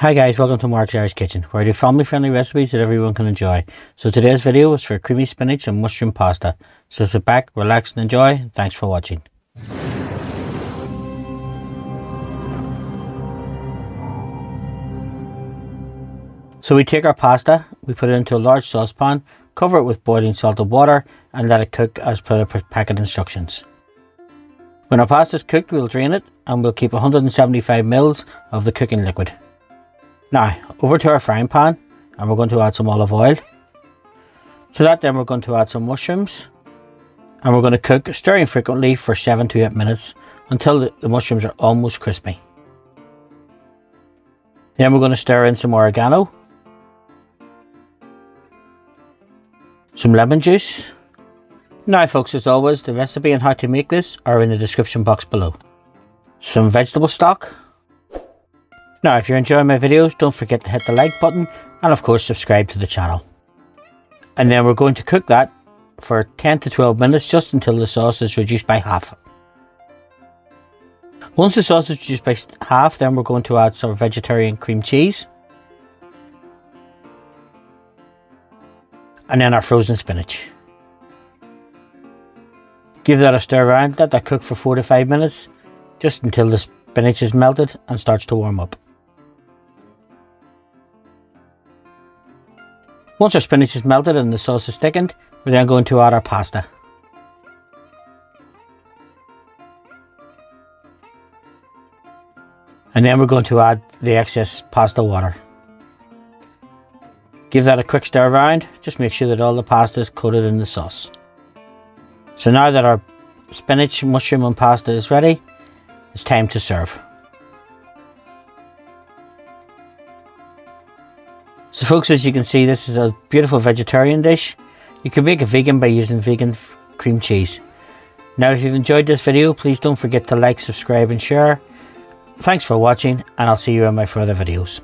Hi guys, welcome to Mark's Irish Kitchen, where I do family friendly recipes that everyone can enjoy. So today's video is for creamy spinach and mushroom pasta. So sit back, relax and enjoy. Thanks for watching. So we take our pasta, we put it into a large saucepan, cover it with boiling salted water and let it cook as per the packet instructions. When our pasta is cooked, we'll drain it and we'll keep 175 ml of the cooking liquid. Now, over to our frying pan, and we're going to add some olive oil. To that then we're going to add some mushrooms, and we're going to cook, stirring frequently for 7 to 8 minutes until the mushrooms are almost crispy. Then we're going to stir in some oregano, some lemon juice. Now folks, as always, the recipe and how to make this are in the description box below. Some vegetable stock. Now, if you're enjoying my videos, don't forget to hit the like button and of course subscribe to the channel. And then we're going to cook that for 10 to 12 minutes just until the sauce is reduced by half. Once the sauce is reduced by half, then we're going to add some vegetarian cream cheese. And then our frozen spinach. Give that a stir around, let that cook for 4 to 5 minutes, just until the spinach is melted and starts to warm up. Once our spinach is melted and the sauce is thickened, we're then going to add our pasta. And then we're going to add the excess pasta water. Give that a quick stir around, just make sure that all the pasta is coated in the sauce. So now that our spinach, mushroom and pasta is ready, it's time to serve. So folks, as you can see, this is a beautiful vegetarian dish. You can make it vegan by using vegan cream cheese. Now if you've enjoyed this video, please don't forget to like, subscribe and share. Thanks for watching, and I'll see you in my further videos.